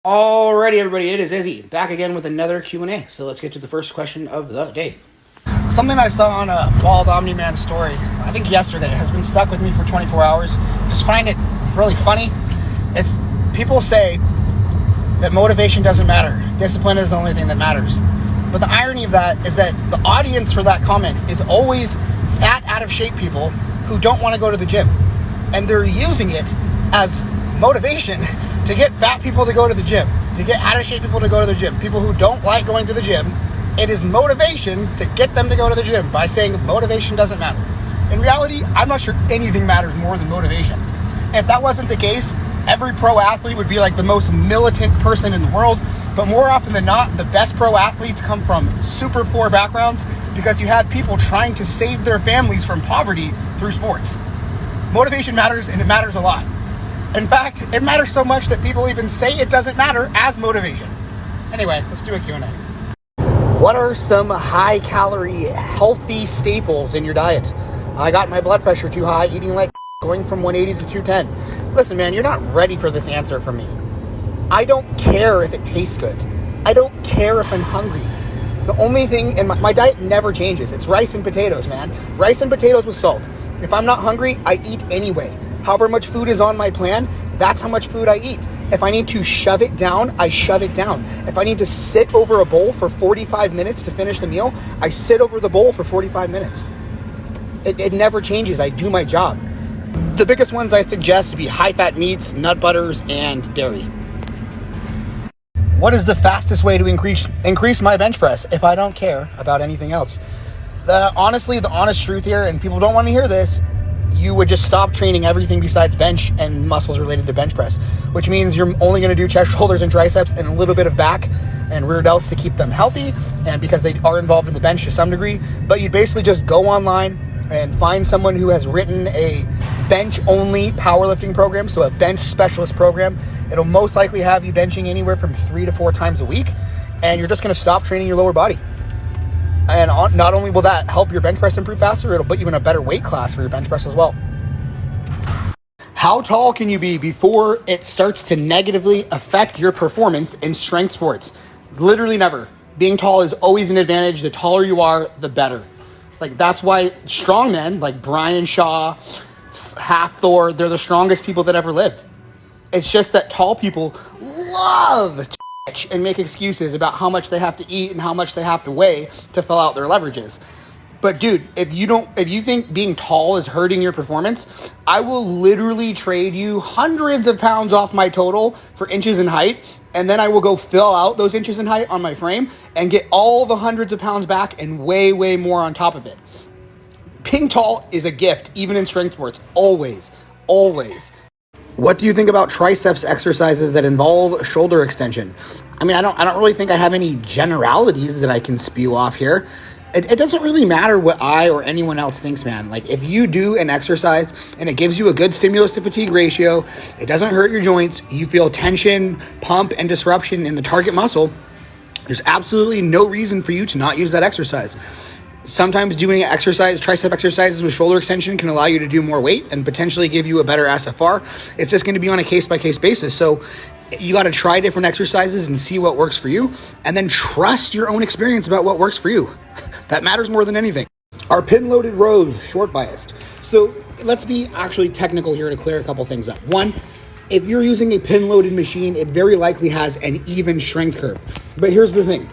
Alrighty, everybody, it is Izzy back again with another Q&A. So let's get to the first question of the day. Something I saw on a Bald Omni-Man story, I think yesterday, has been stuck with me for 24 hours. Just find it really funny. It's people say that motivation doesn't matter. Discipline is the only thing that matters. But the irony of that is that the audience for that comment is always fat, out of shape people who don't want to go to the gym. And they're using it as motivation to get fat people to go to the gym, to get out of shape people to go to the gym, people who don't like going to the gym. It is motivation to get them to go to the gym by saying motivation doesn't matter. In reality, I'm not sure anything matters more than motivation. If that wasn't the case, every pro athlete would be like the most militant person in the world. But more often than not, the best pro athletes come from super poor backgrounds because you had people trying to save their families from poverty through sports. Motivation matters, and it matters a lot. In fact, it matters so much that people even say it doesn't matter as motivation. Anyway, let's do a Q&A. What are some high-calorie, healthy staples in your diet? I got my blood pressure too high, eating like going from 180 to 210. Listen, man, you're not ready for this answer from me. I don't care if it tastes good. I don't care if I'm hungry. The only thing in my diet never changes. It's rice and potatoes, man. Rice and potatoes with salt. If I'm not hungry, I eat anyway. However much food is on my plan, that's how much food I eat. If I need to shove it down, I shove it down. If I need to sit over a bowl for 45 minutes to finish the meal, I sit over the bowl for 45 minutes. It never changes. I do my job. The biggest ones I suggest would be high-fat meats, nut butters, and dairy. What is the fastest way to increase my bench press if I don't care about anything else? Honestly, the honest truth here, and people don't want to hear this, you would just stop training everything besides bench and muscles related to bench press, which means you're only going to do chest, shoulders, and triceps and a little bit of back and rear delts to keep them healthy, and because they are involved in the bench to some degree. But you'd basically just go online and find someone who has written a bench-only powerlifting program, so a bench specialist program. It'll most likely have you benching anywhere from 3 to 4 times a week, and you're just going to stop training your lower body. And not only will that help your bench press improve faster, it'll put you in a better weight class for your bench press as well. How tall can you be before it starts to negatively affect your performance in strength sports? Literally never. Being tall is always an advantage. The taller you are, the better. Like, that's why strongmen like Brian Shaw, Half Thor, they're the strongest people that ever lived. It's just that tall people love and make excuses about how much they have to eat and how much they have to weigh to fill out their leverages. But dude, if you think being tall is hurting your performance, I will literally trade you hundreds of pounds off my total for inches in height, and then I will go fill out those inches in height on my frame and get all the hundreds of pounds back and way, way more on top of it. Being tall is a gift, even in strength sports, always, always. What do you think about triceps exercises that involve shoulder extension? I mean, I don't really think I have any generalities that I can spew off here. It doesn't really matter what I or anyone else thinks, man. Like, if you do an exercise and it gives you a good stimulus to fatigue ratio, it doesn't hurt your joints, you feel tension, pump, and disruption in the target muscle, there's absolutely no reason for you to not use that exercise. Sometimes doing tricep exercises with shoulder extension can allow you to do more weight and potentially give you a better SFR. It's just going to be on a case-by-case basis. So you got to try different exercises and see what works for you, and then trust your own experience about what works for you. That matters more than anything. Are pin-loaded rows short biased? So let's be actually technical here to clear a couple things up. One, if you're using a pin-loaded machine, it very likely has an even strength curve. But here's the thing.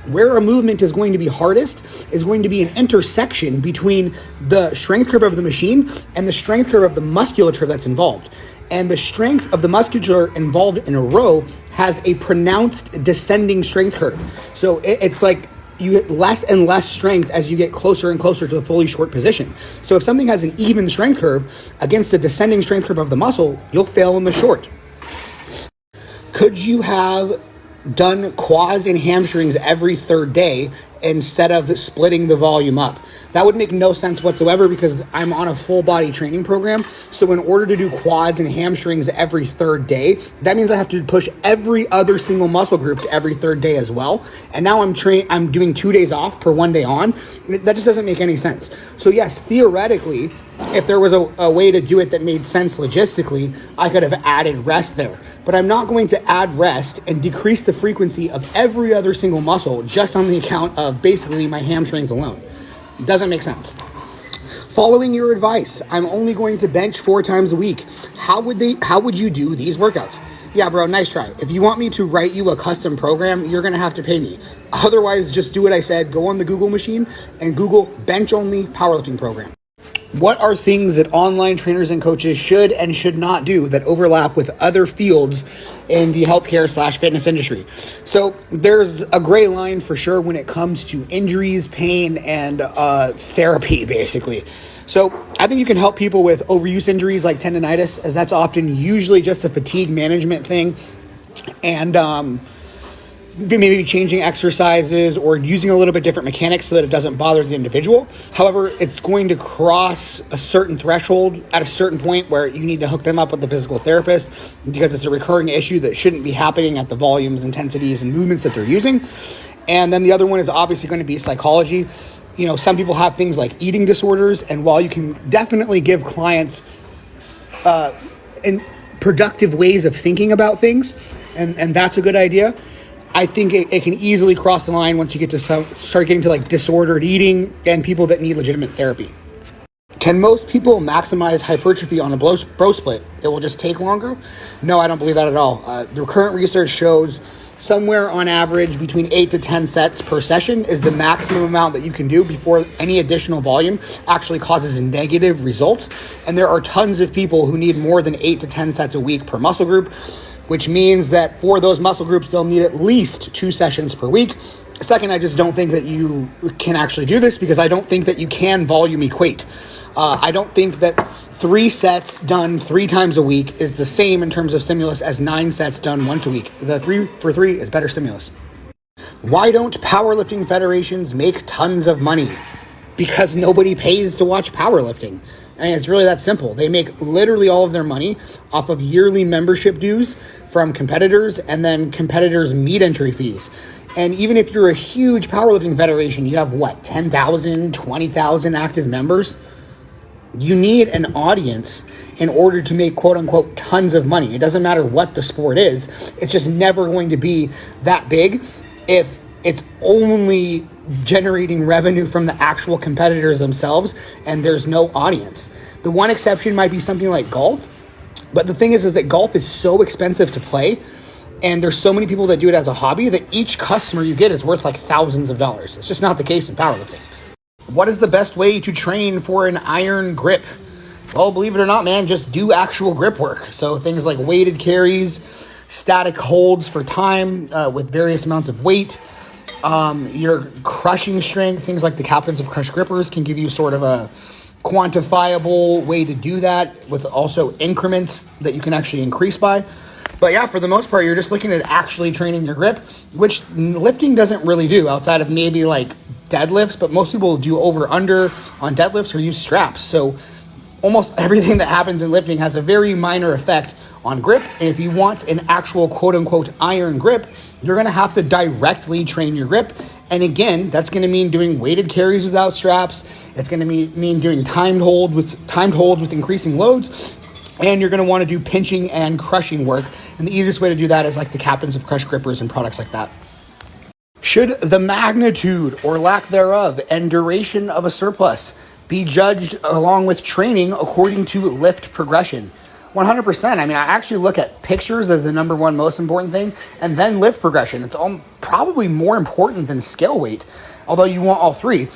Where a movement is going to be hardest is going to be an intersection between the strength curve of the machine and the strength curve of the musculature that's involved. And the strength of the musculature involved in a row has a pronounced descending strength curve. So it's like you get less and less strength as you get closer and closer to the fully short position. So if something has an even strength curve against the descending strength curve of the muscle, you'll fail in the short. Could you have done quads and hamstrings every third day instead of splitting the volume up. That would make no sense whatsoever because I'm on a full body training program. So in order to do quads and hamstrings every third day, that means I have to push every other single muscle group to every third day as well. And now I'm doing 2 days off per 1 day on. That just doesn't make any sense. So yes, theoretically, if there was a way to do it that made sense logistically, I could have added rest there. But I'm not going to add rest and decrease the frequency of every other single muscle just on the account of basically my hamstrings alone. It doesn't make sense. Following your advice, I'm only going to bench 4 times a week. How would you do these workouts? Yeah, bro, nice try. If you want me to write you a custom program, you're going to have to pay me. Otherwise, just do what I said. Go on the Google machine and Google bench only powerlifting program. What are things that online trainers and coaches should and should not do that overlap with other fields in the healthcare/fitness industry? So there's a gray line for sure when it comes to injuries, pain, and therapy, basically. So I think you can help people with overuse injuries like tendonitis, as that's often usually just a fatigue management thing. And maybe changing exercises or using a little bit different mechanics so that it doesn't bother the individual. However, it's going to cross a certain threshold at a certain point where you need to hook them up with the physical therapist because it's a recurring issue that shouldn't be happening at the volumes, intensities, and movements that they're using. And then the other one is obviously going to be psychology. You know, some people have things like eating disorders, and while you can definitely give clients productive ways of thinking about things, and that's a good idea, I think it can easily cross the line once you get to start getting to like disordered eating and people that need legitimate therapy. Can most people maximize hypertrophy on a bro split? It will just take longer? No, I don't believe that at all. The current research shows somewhere on average between 8 to 10 sets per session is the maximum amount that you can do before any additional volume actually causes negative results. And there are tons of people who need more than 8 to 10 sets a week per muscle group, which means that for those muscle groups, they'll need at least 2 sessions per week. Second, I just don't think that you can actually do this because I don't think that you can volume equate. I don't think that 3 sets done 3 times a week is the same in terms of stimulus as 9 sets done once a week. The 3 for 3 is better stimulus. Why don't powerlifting federations make tons of money? Because nobody pays to watch powerlifting. I mean, it's really that simple. They make literally all of their money off of yearly membership dues from competitors and then competitors' meet entry fees. And even if you're a huge powerlifting federation, you have what, 10,000, 20,000 active members? You need an audience in order to make quote unquote tons of money. It doesn't matter what the sport is. It's just never going to be that big if it's only generating revenue from the actual competitors themselves and there's no audience. The one exception might be something like golf, but the thing is that golf is so expensive to play and there's so many people that do it as a hobby that each customer you get is worth like thousands of dollars. It's just not the case in powerlifting. What is the best way to train for an iron grip? Well, believe it or not, man, just do actual grip work. So things like weighted carries, static holds for time with various amounts of weight. Your crushing strength, things like the captains of crush grippers can give you sort of a quantifiable way to do that with also increments that you can actually increase by. But yeah, for the most part, you're just looking at actually training your grip, which lifting doesn't really do outside of maybe like deadlifts, but most people do over under on deadlifts or use straps. So almost everything that happens in lifting has a very minor effect on grip. And if you want an actual quote unquote iron grip, you're going to have to directly train your grip. And again, that's going to mean doing weighted carries without straps. It's going to mean doing timed holds with increasing loads. And you're going to want to do pinching and crushing work. And the easiest way to do that is like the captains of crush grippers and products like that. Should the magnitude or lack thereof and duration of a surplus be judged along with training according to lift progression? 100%. I mean, I actually look at pictures as the number one most important thing, and then lift progression. It's probably more important than scale weight, although you want all 3.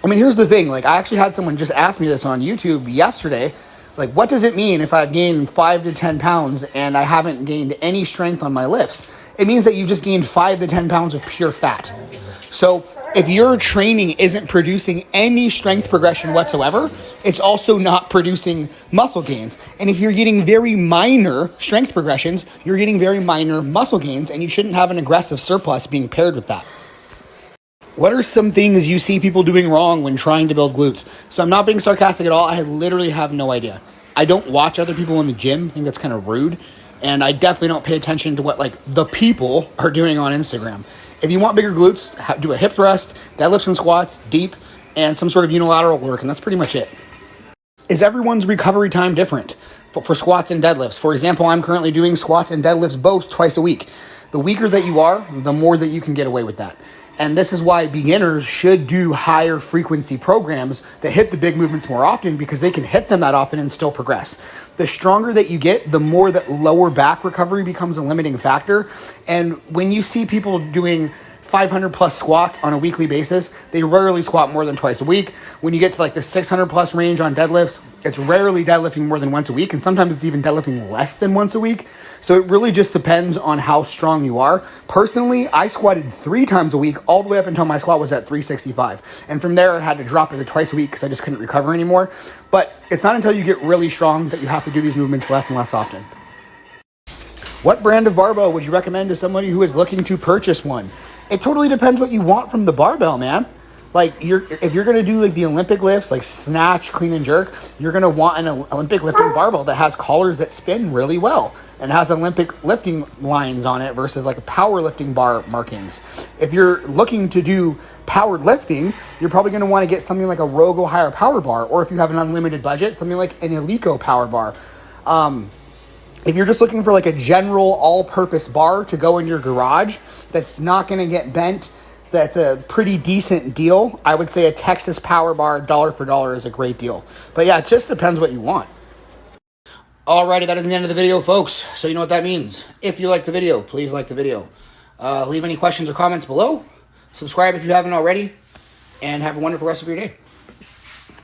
I mean, here's the thing. Like, I actually had someone just ask me this on YouTube yesterday. Like, what does it mean if I've gained 5 to 10 pounds and I haven't gained any strength on my lifts? It means that you just gained 5 to 10 pounds of pure fat. So if your training isn't producing any strength progression whatsoever, it's also not producing muscle gains. And if you're getting very minor strength progressions, you're getting very minor muscle gains, and you shouldn't have an aggressive surplus being paired with that. What are some things you see people doing wrong when trying to build glutes? So I'm not being sarcastic at all. I literally have no idea. I don't watch other people in the gym. I think that's kind of rude. And I definitely don't pay attention to what like the people are doing on Instagram. If you want bigger glutes, do a hip thrust, deadlifts and squats, deep, and some sort of unilateral work. And that's pretty much it. Is everyone's recovery time different for squats and deadlifts? For example, I'm currently doing squats and deadlifts both twice a week. The weaker that you are, the more that you can get away with that. And this is why beginners should do higher frequency programs that hit the big movements more often, because they can hit them that often and still progress. The stronger that you get, the more that lower back recovery becomes a limiting factor. And when you see people doing 500 plus squats on a weekly basis, they rarely squat more than twice a week. When you get to like the 600 plus range on deadlifts, it's rarely deadlifting more than once a week, and sometimes it's even deadlifting less than once a week. So it really just depends on how strong you are. Personally, I squatted 3 times a week all the way up until my squat was at 365. And from there, I had to drop it to twice a week because I just couldn't recover anymore. But it's not until you get really strong that you have to do these movements less and less often. What brand of barbell would you recommend to somebody who is looking to purchase one? It totally depends what you want from the barbell, man. Like if you're gonna do like the Olympic lifts, like snatch, clean and jerk, you're gonna want an Olympic lifting barbell that has collars that spin really well and has Olympic lifting lines on it versus like a powerlifting bar markings. If you're looking to do powered lifting, you're probably gonna want to get something like a Rogo higher power bar, or if you have an unlimited budget, something like an Eleiko power bar. If you're just looking for like a general all-purpose bar to go in your garage that's not going to get bent, that's a pretty decent deal, I would say a Texas Power Bar dollar for dollar is a great deal. But yeah, it just depends what you want. Alrighty, that is the end of the video, folks. So you know what that means. If you like the video, please like the video. Leave any questions or comments below. Subscribe if you haven't already. And have a wonderful rest of your day.